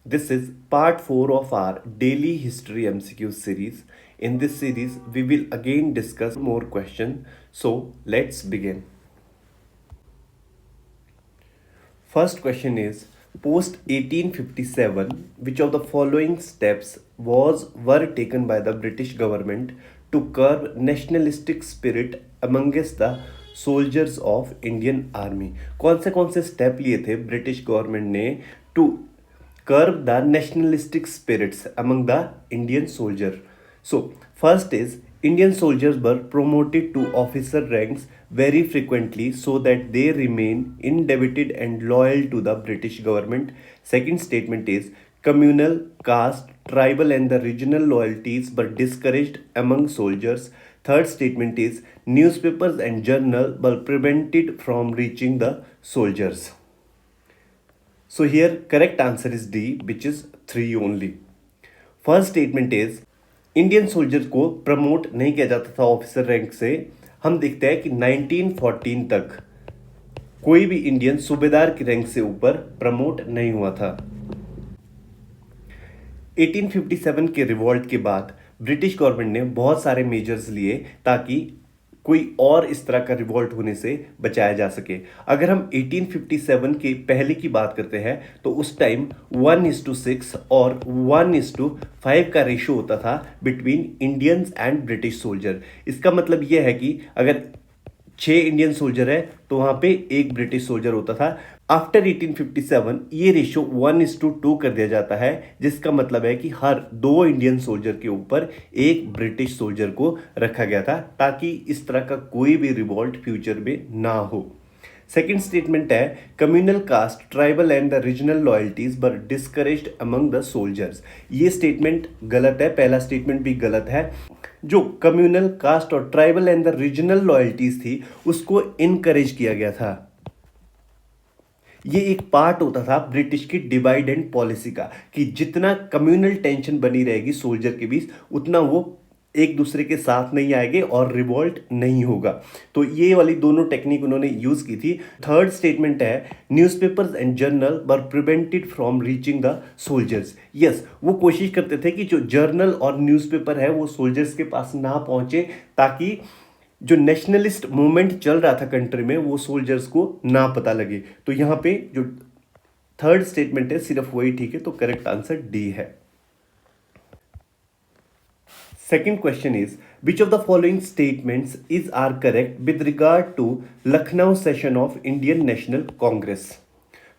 This is part 4 of our daily history MCQ series. In this series, we will again discuss more questions. So, let's begin. First question is post 1857, which of the following steps were taken by the British government to curb nationalistic spirit amongst the soldiers of Indian Army? कौन से step लिए थे British government ने to curb the nationalistic spirits among the Indian soldier? So, first is Indian soldiers were promoted to officer ranks very frequently so that they remain indebted and loyal to the British government. Second statement is communal, caste, tribal and the regional loyalties were discouraged among soldiers. Third statement is newspapers and journal were prevented from reaching the soldiers. So here correct answer is D, which is 3 only. First statement is Indian soldiers को promote नहीं किया जाता था officer rank से. हम देखते हैं कि 1914 तक कोई भी इंडियन सूबेदार की रैंक से ऊपर प्रमोट नहीं हुआ था. 1857 के रिवॉल्ट के बाद ब्रिटिश गवर्नमेंट ने बहुत सारे मेजर्स लिए ताकि कोई और इस तरह का रिवॉल्ट होने से बचाया जा सके. अगर हम 1857 के पहले की बात करते हैं तो उस टाइम 1:6 और 1:5 का रेशो होता था between Indians and British soldier. इसका मतलब यह है कि अगर 6 इंडियन सोल्जर है तो वहां पे एक ब्रिटिश सोल्जर होता था. आफ्टर 1857 ये रेशियो 1:2 कर दिया जाता है, जिसका मतलब है कि हर 2 इंडियन सोल्जर के ऊपर एक ब्रिटिश सोल्जर को रखा गया था ताकि इस तरह का कोई भी रिवॉल्ट फ्यूचर में ना हो. सेकेंड स्टेटमेंट है communal caste, tribal and the regional loyalties were discouraged among the soldiers. ये स्टेटमेंट गलत है, पहला स्टेटमेंट भी गलत है. जो कम्युनल कास्ट और tribal and the regional loyalties थी उसको इनकरेज किया गया था. ये एक पार्ट होता था ब्रिटिश की डिवाइड एंड पॉलिसी का कि जितना कम्युनल टेंशन बनी रहेगी सोल्जर के बीच उतना वो एक दूसरे के साथ नहीं आएंगे और रिवॉल्ट नहीं होगा. तो ये वाली दोनों टेक्निक उन्होंने यूज की थी. थर्ड स्टेटमेंट है newspapers and journal were prevented from reaching the soldiers. Yes, वो कोशिश करते थे कि जो जर्नल और न्यूज़पेपर है वो सोल्जर्स के पास ना पहुंचे ताकि जो नेशनलिस्ट मूवमेंट चल रहा था कंट्री में वो सोल्जर्स को ना पता लगे. तो यहाँ पे जो थर्ड स्टेटमेंट है सिर्फ वही ठीक है, तो करेक्ट आंसर डी है. Second question is which of the following statements are correct with regard to Lucknow session of Indian National Congress?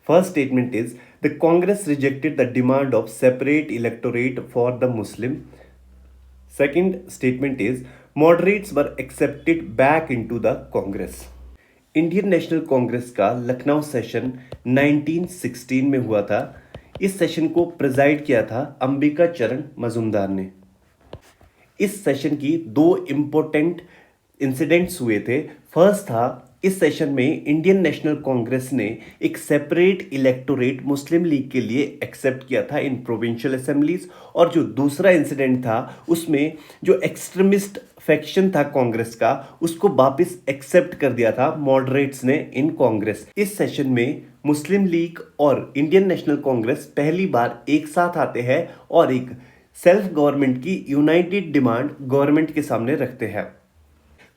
First statement is the Congress rejected the demand of separate electorate for the Muslim. Second statement is moderates were accepted back into the Congress. Indian national Congress का Lucknow session 1916 में हुआ था. इस session को preside किया था अंबिका चरण मजुमदार ने. इस सेशन की 2 इंपॉर्टेंट इंसिडेंट्स हुए थे. फर्स्ट था इस सेशन में इंडियन नेशनल कांग्रेस ने एक सेपरेट इलेक्टोरेट मुस्लिम लीग के लिए एक्सेप्ट किया था इन प्रोविंशियल असेंबलीज. और जो दूसरा इंसिडेंट था उसमें जो एक्सट्रीमिस्ट फैक्शन था कांग्रेस का उसको वापस एक्सेप्ट कर दिया था मॉडरेट्स ने इन कांग्रेस. इस सेशन में मुस्लिम लीग और इंडियन नेशनल कांग्रेस पहली बार एक साथ आते हैं और एक सेल्फ गवर्नमेंट की यूनाइटेड डिमांड गवर्नमेंट के सामने रखते हैं.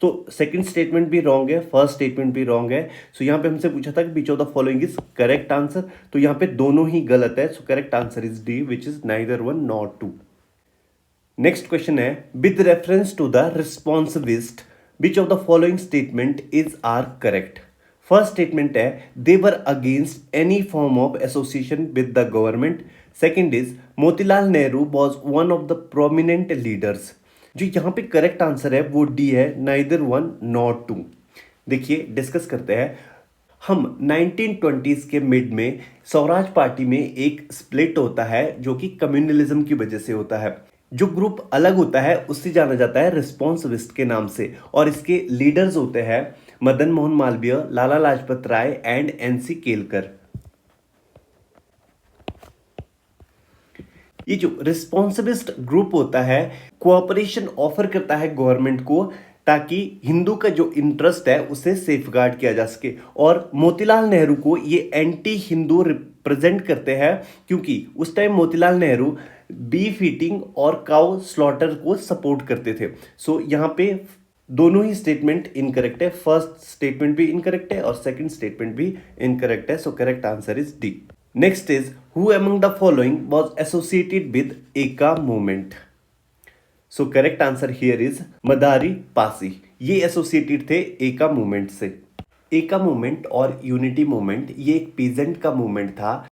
तो सेकंड स्टेटमेंट भी रॉन्ग है, फर्स्ट स्टेटमेंट भी रॉन्ग है. सो यहाँ पे हमसे पूछा था कि विच of the following is correct answer, तो यहाँ पे दोनों ही गलत है. So correct answer is D which is neither one nor to. Next question है with reference to the responsivist which of the following statement is are correct. First statement है they were against any form of association with the government. Second is Motilal Nehru was one of the prominent leaders. जो यहाँ पे correct answer है वो D है, neither one not two. देखिए discuss करते हैं. हम 1920s के मिड में स्वराज पार्टी में एक स्प्लिट होता है जो कि कम्युनलिज्म की वजह से होता है. जो ग्रुप अलग होता है उससे जाना जाता है रिस्पॉन्सिविस्ट के नाम से और इसके लीडर्स होते हैं मदन मोहन मालवीय, लाला लाजपत राय एंड एनसी केलकर. ये जो रिस्पॉन्सिबिलिस्ट ग्रुप होता है कोऑपरेशन ऑफर करता है गवर्नमेंट को ताकि हिंदू का जो इंटरेस्ट है उसे सेफगार्ड किया जा सके. और मोतीलाल नेहरू को ये एंटी हिंदू प्रेजेंट करते हैं क्योंकि उस time Motilal Nehru beef eating और काउ स्लॉटर को सपोर्ट करते थे। सो यहाँ पे दोनों ही स्टेटमेंट इनकरेक्ट है, फर्स्ट स्टेटमेंट भी इनकरेक्ट है और सेकंड स्टेटमेंट भी इनकरेक्ट है। So correct answer is D. Next is who among the following was associated with Eka movement. So correct answer here is Madari Pasi. ये एसोसिएटेड थे एका मूवमेंट से। एका मूवमेंट और यूनिटी मूवमेंट ये एक पीजेंट का मूवमेंट था।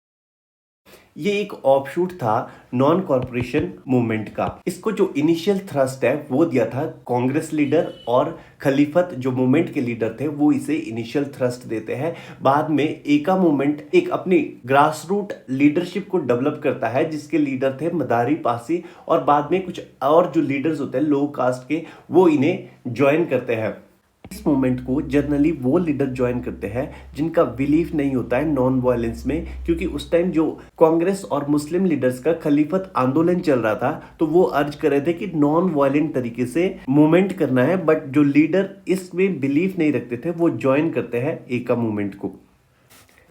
ये एक ऑफशूट था नॉन कॉर्पोरेशन मूवमेंट का। इसको जो इनिशियल थ्रस्ट है वो दिया था कांग्रेस लीडर, और खलीफत जो मूवमेंट के लीडर थे वो इसे इनिशियल थ्रस्ट देते हैं। बाद में एका मूवमेंट एक अपनी ग्रास रूट लीडरशिप को डेवलप करता है जिसके लीडर थे मदारी पासी, और बाद में कुछ और जो लीडर्स होते हैं लो कास्ट के वो इन्हें ज्वाइन करते हैं। इस मूवमेंट को जनरली वो लीडर ज्वाइन करते हैं जिनका बिलीफ नहीं होता है नॉन वायलेंस में, क्योंकि उस टाइम जो कांग्रेस और मुस्लिम लीडर्स का खलीफत आंदोलन चल रहा था तो वो अर्ज कर रहे थे कि नॉन वायलेंट तरीके से मूवमेंट करना है, बट जो लीडर इसमें बिलीफ नहीं रखते थे वो ज्वाइन करते हैं एका मूवमेंट को।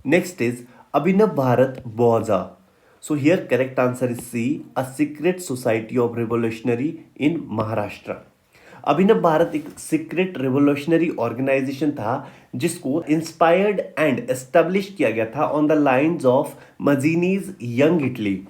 नेक्स्ट इज अभिनव भारत बौजा। So here correct answer is C, a secret society of revolutionary in Maharashtra. Abhinav Bharat एक सीक्रेट रिवोल्यूशनरी ऑर्गेनाइजेशन था जिसको इंस्पायर्ड एंड एस्टेब्लिश किया गया था on the lines of Mazzini's young Italy.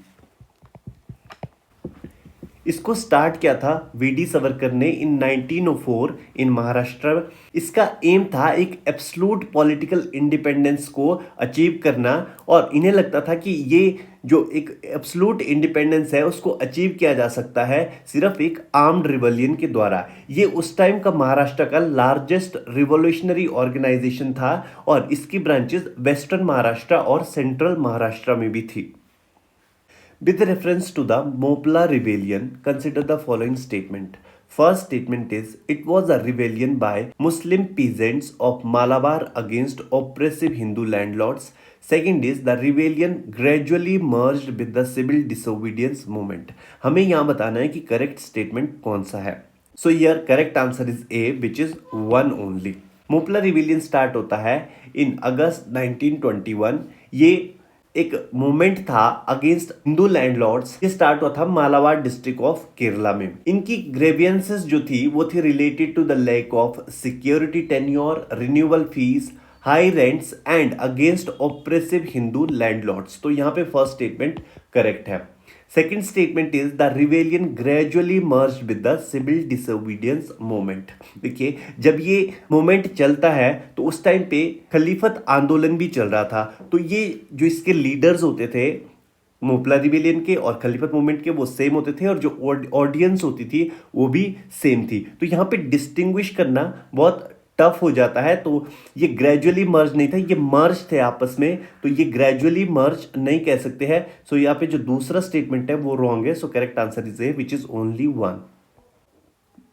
इसको स्टार्ट किया था वीडी सावरकर ने इन 1904 इन महाराष्ट्र। इसका एम था एक एब्सोल्यूट पॉलिटिकल इंडिपेंडेंस को अचीव करना, और इन्हें लगता था कि ये जो एक एब्सोल्यूट इंडिपेंडेंस है उसको अचीव किया जा सकता है सिर्फ एक आर्म्ड रिवॉल्यूशन के द्वारा। ये उस टाइम का महाराष्ट्र का लार्जेस्ट रिवोल्यूशनरी ऑर्गेनाइजेशन था और इसकी ब्रांचेस वेस्टर्न महाराष्ट्र और सेंट्रल महाराष्ट्र में भी थी। With reference to the Mopla rebellion, consider the following statement. First statement is, it was a rebellion by Muslim peasants of Malabar against oppressive Hindu landlords. Second is, the rebellion gradually merged with the civil disobedience movement. हमें यहाँ बताना है कि correct statement कौन सा है. So here correct answer is A, which is one only. Moplah rebellion start होता है इन अगस्त 1921। ये एक मूवमेंट था अगेंस्ट हिंदू लैंडलॉर्ड्स। ये स्टार्ट हुआ था मालाबार डिस्ट्रिक्ट ऑफ केरला में। इनकी ग्रेवियंसेस जो थी वो थी related to the lack of security tenure, renewal fees, high rents and against oppressive Hindu landlords. तो यहाँ पे फर्स्ट स्टेटमेंट करेक्ट है। Second statement is the rebellion gradually merge with the civil disobedience movement. देखिए जब ये मूवमेंट चलता है तो उस टाइम पे खलीफत आंदोलन भी चल रहा था, तो ये जो इसके लीडर्स होते थे मोपला रिवेलियन के और खलीफत मूवमेंट के वो सेम होते थे, और जो ऑडियंस होती थी वो भी सेम थी। तो यहाँ पे डिस्टिंग्विश करना बहुत टफ हो जाता है। तो ये ग्रेजुअली मर्ज नहीं था, ये मर्ज थे आपस में, तो ये ग्रेजुअली मर्ज नहीं कह सकते हैं। सो यहाँ पे जो दूसरा स्टेटमेंट है वो रॉन्ग है। So correct answer is A, which is only one.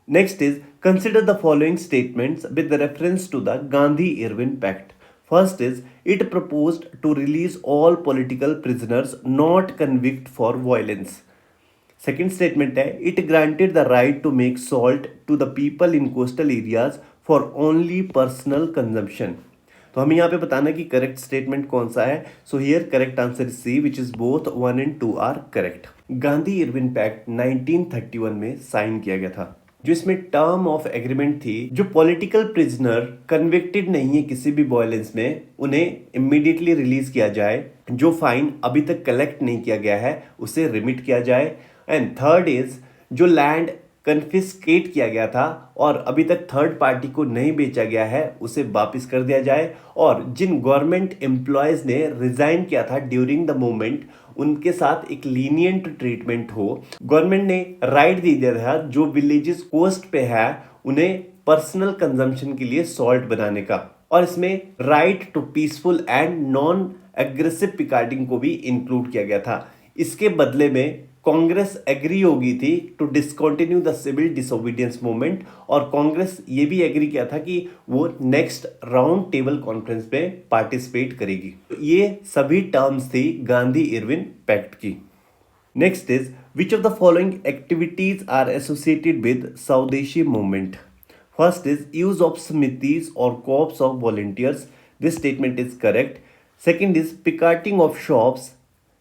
Next is consider the following statements with reference to the Gandhi Irwin pact. First is, it proposed to release all political prisoners not convicted for violence. Second statement है, it granted the right to make salt to the people in coastal areas for only personal consumption. तो हमें यहाँ पे बताना कि correct statement कौन सा है। So here correct answer is C, which is both 1 and 2 are correct. Gandhi Irwin pact 1931 में साइन किया गया था, जो इसमें टर्म ऑफ एग्रीमेंट थी, जो पॉलिटिकल प्रिजनर कन्विक्टेड नहीं है किसी भी वायलेंस में उन्हें इमीडिएटली रिलीज किया जाए, जो फाइन अभी तक कलेक्ट नहीं किया गया है उसे रिमिट किया जाए। एंड थर्ड इज, जो लैंड कन्फिस्केट किया गया था और अभी तक थर्ड पार्टी को नहीं बेचा गया है उसे वापस कर दिया जाए। और जिन गवर्नमेंट एम्प्लॉयज ने रिजाइन किया था ड्यूरिंग द मूवमेंट उनके साथ एक लीनियंट ट्रीटमेंट हो। गवर्नमेंट ने राइट दे दिया था जो विलेजेस कोस्ट पे है उन्हें पर्सनल कंजम्पशन के लिए सॉल्ट बनाने का, और इसमें right to peaceful and non aggressive picketing को भी इंक्लूड किया गया था। इसके बदले में कांग्रेस एग्री हो गई थी to discontinue the civil disobedience movement, और कांग्रेस ये भी एग्री किया था कि वो नेक्स्ट राउंड टेबल कॉन्फ्रेंस में पार्टिसिपेट करेगी। ये सभी टर्म्स थी गांधी इरविन पैक्ट की। Next is, which of the following activities are associated with Swadeshi movement. First is use of samitis और corps of volunteers. This statement is correct. Second is picketing of shops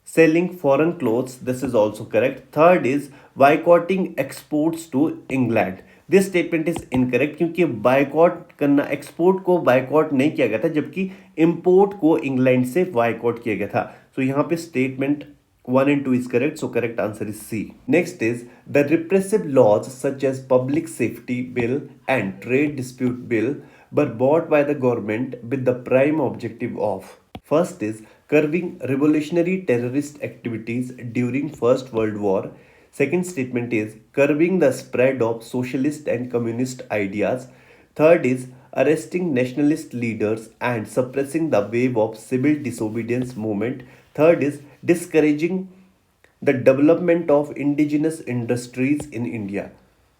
selling foreign clothes. This is also correct. Third is boycotting exports to England. This statement is incorrect क्योंकि boycott करना, export को boycott नहीं किया गया था, जबकि import को England से बायकॉट किया गया था. So यहाँ पे statement 1 and 2 is correct, so correct answer is C. Next is the repressive laws such as Public Safety Bill and Trade Dispute Bill were brought by the government with the prime objective of. First is curbing revolutionary terrorist activities during First World War. Second statement is curbing the spread of socialist and communist ideas. Third is arresting nationalist leaders and suppressing the wave of civil disobedience movement. Third is discouraging the development of indigenous industries in India.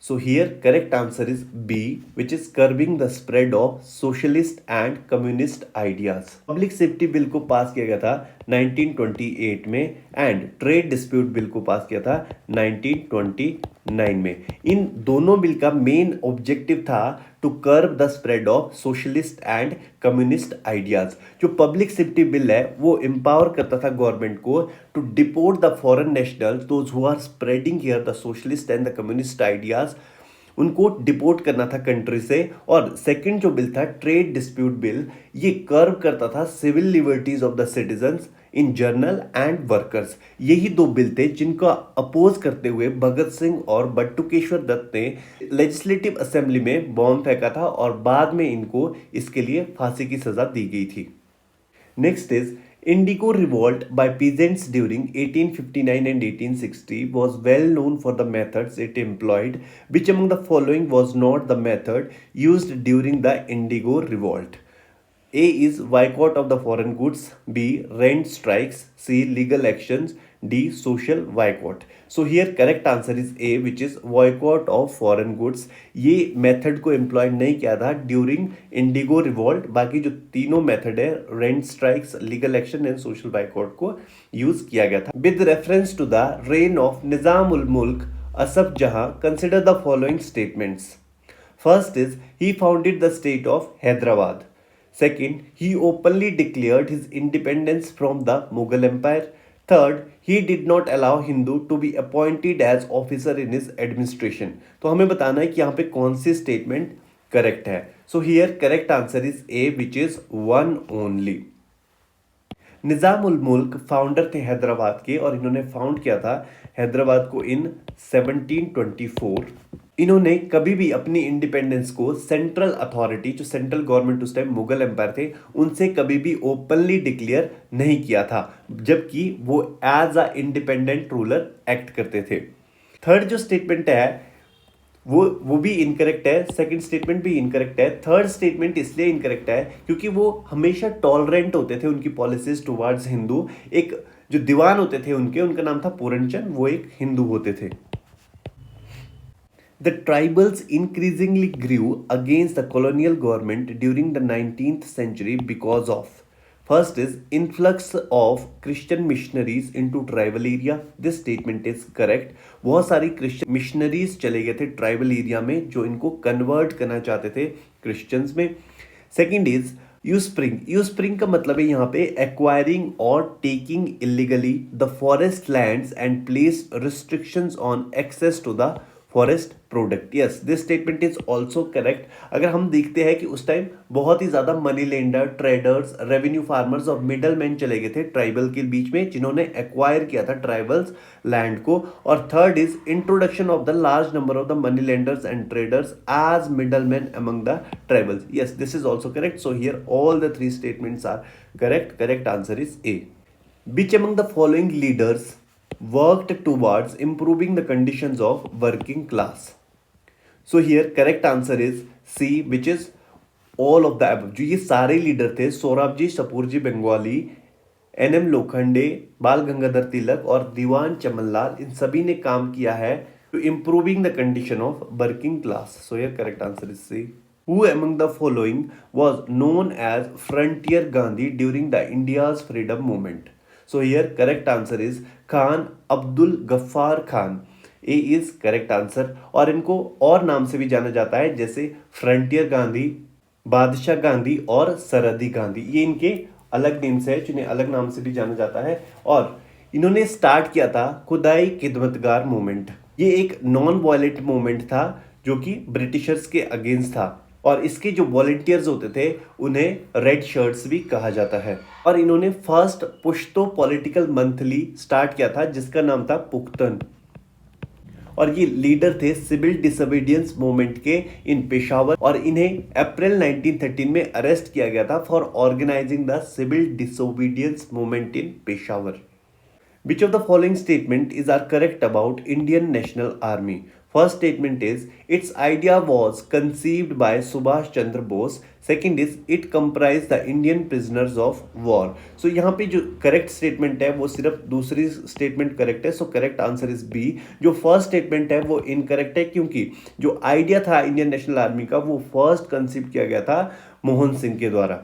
So here correct answer is B, which is curbing the spread of socialist and communist ideas. Public Safety Bill को पास किया गया था 1928 में and trade dispute bill को पास किया था 1929 में. इन दोनों बिल का मेन ऑब्जेक्टिव था to curb the spread of socialist and communist ideas. जो पब्लिक सेफ्टी बिल है वो एम्पावर करता था गवर्नमेंट को to deport the foreign national those who are spreading here the socialist and the communist ideas. उनको deport करना था country से. और सेकंड जो बिल था ट्रेड डिस्प्यूट बिल, ये कर्व करता था civil liberties of the citizens in general and workers. यही दो बिल थे जिनको अपोज करते हुए भगत सिंह और बटुकेश्वर दत्त ने लेजिस्लेटिव असेंबली में बॉम्ब फेंका था और बाद में इनको इसके लिए फांसी की सजा दी गई थी. Next is Indigo revolt by peasants during 1859 and 1860 was well known for the methods it employed. Which among the following was not the method used during the Indigo revolt? A is boycott of the foreign goods. B, rent strikes. C, legal actions. D, social boycott. So here correct answer is A, which is boycott of foreign goods. ये method को employ नहीं किया था during Indigo revolt. बाकी जो तीनों method है rent strikes, legal action and social boycott को यूज किया गया था. With reference to the reign of Nizam ul Mulk Asaf Jah, consider the following statements. First is he founded the state of Hyderabad. Second, he openly declared his independence from the Mughal Empire. Third, he did not allow Hindu to be appointed as officer in his administration. तो हमें बताना है कि यहाँ पे कौन सी statement correct है. So here correct answer is A, which is one only. Nizam ul Mulk founder थे हैदराबाद के और इन्होंने फाउंड किया था हैदराबाद को इन 1724. इन्होंने कभी भी अपनी इंडिपेंडेंस को सेंट्रल अथॉरिटी, जो सेंट्रल गवर्नमेंट उस टाइम मुगल एम्पायर थे, उनसे कभी भी ओपनली डिक्लेयर नहीं किया था, जबकि वो as a independent ruler act करते थे. थर्ड जो स्टेटमेंट है वो भी इनकरेक्ट है. सेकंड स्टेटमेंट भी इनकरेक्ट है. थर्ड स्टेटमेंट इसलिए इनकरेक्ट है क्योंकि वो हमेशा टॉलरेंट होते थे उनकी पॉलिसीज टुवर्ड्स हिंदू. एक जो दीवान होते थे उनका नाम था पूरनचंद, वो एक हिंदू होते थे. The tribals increasingly grew against the colonial government during the 19th century because of. First is influx of Christian missionaries into tribal area. This statement is correct. बहुत सारी Christian missionaries चले गए थे ट्राइबल एरिया में जो इनको convert करना चाहते थे क्रिश्चियंस में. Second is यूस्प्रिंग. यूस्प्रिंग का मतलब है यहाँ पे एक्वायरिंग और taking illegally the forest lands and place restrictions on access to the forest product. Yes, this statement is also correct. अगर हम देखते हैं कि उस टाइम बहुत ही ज्यादा money lender, traders, revenue farmers और मिडल मैन चले गए थे ट्राइबल के बीच में जिन्होंने एक्वायर किया था ट्राइबल्स लैंड को. और third is introduction of the large number of the money lenders and traders as middle man among the tribals. Yes, this is also correct. So here all the three statements are correct. Correct answer is A. Which among the following leaders worked towards improving the conditions of working class? So here correct answer is C, which is all of the above. जो ये सारे leader थे, Sorabjee, Shapoorji Bengali, NM Lokhande, बाल गंगाधर तिलक और दीवान चमनलाल, इन सभी ने काम किया है to improving the condition of working class. So here correct answer is C. Who among the following was known as Frontier Gandhi during the India's freedom movement? So here correct answer is Khan Abdul Ghaffar Khan. A is correct answer. और इनको और नाम से भी जाना जाता है जैसे फ्रंटियर गांधी, बादशाह गांधी और सरहदी गांधी. ये इनके अलग नेम से है, जिन्हें अलग नाम से भी जाना जाता है, और इन्होंने स्टार्ट किया था खुदाई खिदमतगार मूवमेंट। ये एक नॉन वायलेंट मूवमेंट था जो कि ब्रिटिशर्स के अगेंस्ट था, और इसके जो वॉलेंटियर्स होते थे उन्हें रेड शर्ट्स भी कहा जाता है। और इन्होंने फर्स्ट पुश्तो पॉलिटिकल मंथली स्टार्ट किया था जिसका नाम था पुख्तन, और ये लीडर थे सिविल डिसोबीडियंस मूवमेंट के इन पेशावर, और इन्हें अप्रैल 1913 में अरेस्ट किया गया था for organising the civil disobedience movement in Peshawar. Which of the following statement is are correct about Indian National Army? First statement is its idea was conceived by Subhash Chandra Bose. Second is it comprised the Indian prisoners of war. So यहाँ पे जो correct statement है वो सिर्फ दूसरी statement correct है, so correct answer is B. जो first statement है वो incorrect है क्योंकि जो idea था Indian National Army का वो first conceive किया गया था मोहन सिंह के द्वारा।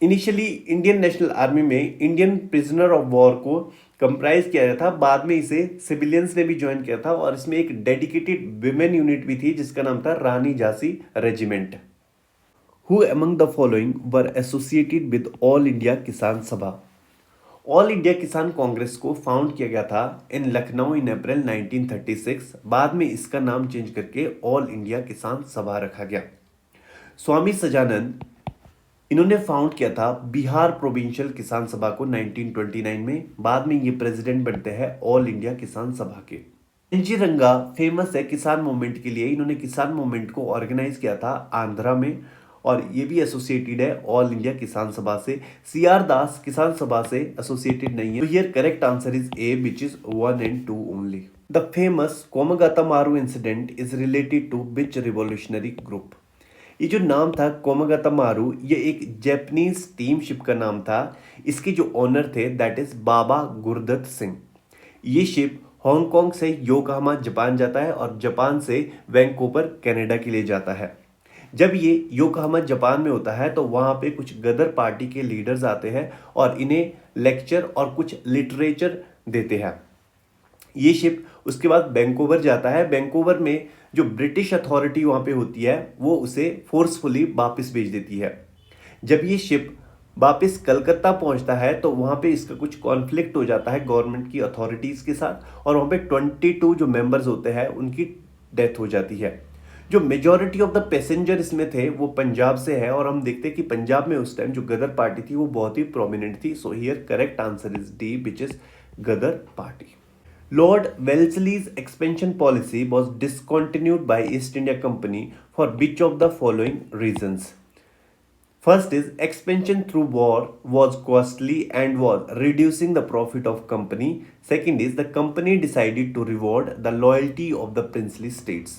इनिशियली इंडियन नेशनल आर्मी में इंडियन प्रिजनर ऑफ वॉर को कंप्राइज किया गया था, बाद में इसे सिविलियंस ने भी ज्वाइन किया था, और इसमें एक डेडिकेटेड विमेन यूनिट भी थी जिसका नाम था Rani Jhansi regiment. Who among the following were associated with all India Kisan Sabha? All India किसान कांग्रेस को फाउंड किया गया था इन लखनऊ इन अप्रैल 1936, बाद में इसका नाम चेंज करके ऑल इंडिया किसान सभा रखा गया। स्वामी सजानंद इन्होंने फाउंड किया था बिहार प्रोविंशियल किसान सभा को 1929 में, बाद में ये प्रेसिडेंट बनते हैं ऑल इंडिया किसान सभा के। एनजी रंगा फेमस है किसान मूवमेंट के लिए, इन्होंने किसान मूवमेंट को ऑर्गेनाइज किया था आंध्रा में, और ये भी एसोसिएटेड है ऑल इंडिया किसान सभा से। सी आर दास किसान सभा से एसोसिएटेड नहीं है, तो here correct answer is A which is 1 and 2 only. The famous Komagata Maru incident is related to which revolutionary group? ये जो नाम था कोमागाता मारू, ये एक जैपनीज स्टीमशिप का नाम था। इसके जो ओनर थे दैट इज बाबा गुरदत्त सिंह। ये शिप हांगकांग से योकोहामा जापान जाता है और जापान से वैंकूवर कनाडा के लिए जाता है। जब ये योकोहामा जापान में होता है तो वहाँ पे कुछ गदर पार्टी के लीडर्स आते हैं और इन्हें लेक्चर और कुछ लिटरेचर देते हैं। ये शिप उसके बाद वैंकूवर जाता है। वैंकूवर में जो ब्रिटिश अथॉरिटी वहाँ पे होती है वो उसे फोर्सफुली वापस भेज देती है। जब ये शिप वापस कलकत्ता पहुंचता है तो वहाँ पे इसका कुछ कॉन्फ्लिक्ट हो जाता है गवर्नमेंट की अथॉरिटीज़ के साथ, और वहाँ पे 22 जो मेंबर्स होते हैं उनकी डेथ हो जाती है। जो मेजॉरिटी ऑफ द पैसेंजर इसमें थे वो पंजाब से है, और हम देखते हैं कि पंजाब में उस टाइम जो गदर पार्टी थी वो बहुत ही प्रोमिनेंट थी। So here correct answer is D which is Ghadar Party. Lord Wellesley's expansion policy was discontinued by East India Company for which of the following reasons? First is expansion through war was costly and was reducing the profit of company. Second is the company decided to reward the loyalty of the princely states.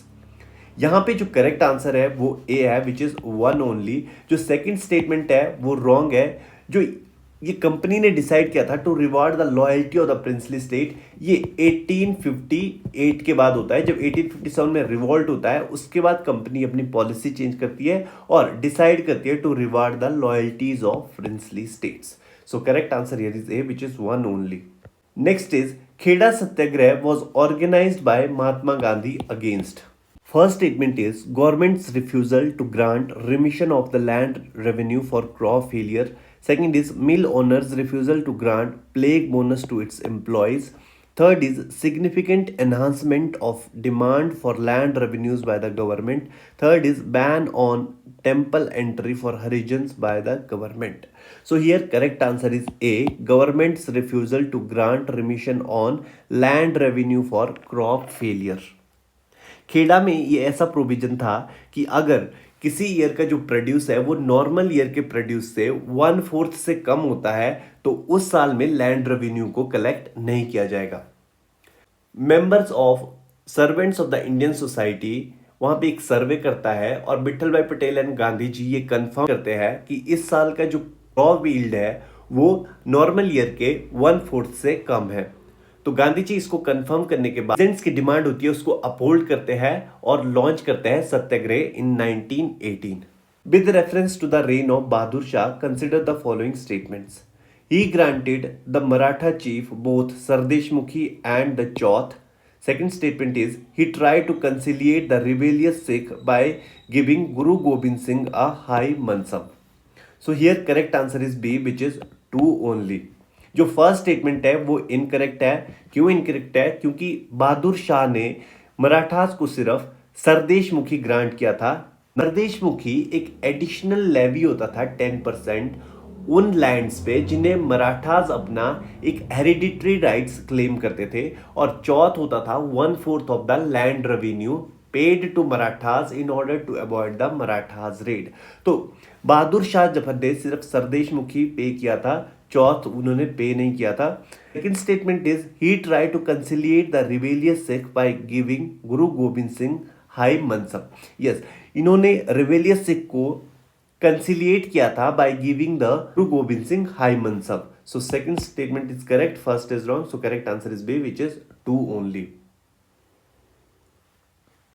यहाँ पे जो correct answer है वो ए है विच is 1 only. जो second statement है वो wrong है। जो ये कंपनी ने डिसाइड किया था to reward the loyalty of the princely state, ये 1858 के बाद होता है। जब 1857 में रिवॉल्ट होता है उसके बाद कंपनी अपनी पॉलिसी चेंज करती है और डिसाइड करती है to reward the loyalties of princely states. So correct answer here is A which is 1 only. Next is Kheda satyagraha was organised by Mahatma Gandhi against. First statement is government's refusal to grant remission of the land revenue for crop failure. Second is mill owners' refusal to grant plague bonus to its employees. Third is significant enhancement of demand for land revenues by the government. Third is ban on temple entry for Harijans by the government. So here correct answer is A, government's refusal to grant remission on land revenue for crop failure. Kheda में ये ऐसा provision था कि अगर किसी year का जो produce है वो नॉर्मल ईयर के प्रोड्यूस से 1/4 से कम होता है तो उस साल में लैंड रेवेन्यू को कलेक्ट नहीं किया जाएगा। Members of servants of the Indian society वहाँ पे एक सर्वे करता है और विठल भाई पटेल एंड गांधी जी ये कंफर्म करते हैं कि इस साल का जो क्रॉप यील्ड है वो नॉर्मल ईयर के 1/4 से कम है। तो गांधी जी इसको कंफर्म करने के बाद की डिमांड होती है उसको अपहोल्ड करते हैं और लॉन्च करते हैं satyagraha in 1918। With reference to the reign of Bahadur Shah consider the following statements. He granted the Maratha chief both sardeshmukhi and the chauth. Second statement is he tried to conciliate the rebellious Sikh by giving Guru Gobind Singh a high mansab. So here correct answer is B which is 2 only. जो first statement है वो incorrect है। क्यों incorrect है? क्योंकि बहादुर शाह ने मराठास को सिर्फ सरदेशमुखी ग्रांट किया था। सरदेशमुखी एक एडिशनल लेवी होता था 10% उन लैंड्स पे जिन्हें मराठास अपना एक हेरिडिटरी राइट्स क्लेम करते थे, और चौथ होता था 1/4 of the land revenue paid to Marathas in order to avoid the Marathas raid. तो बहादुर शाह जफर ने सिर्फ सरदेशमुखी पे किया था, चौथ उन्होंने पे नहीं किया था। Second statement is he try to conciliate the rebellious Sikh by giving Guru Gobind Singh high mansab. Yes, इन्होंने रिवेलियस सिख को कंसिलिएट किया था by giving the Guru Gobind Singh high mansab. So second statement is correct, first is wrong, so correct answer is B which is 2 only.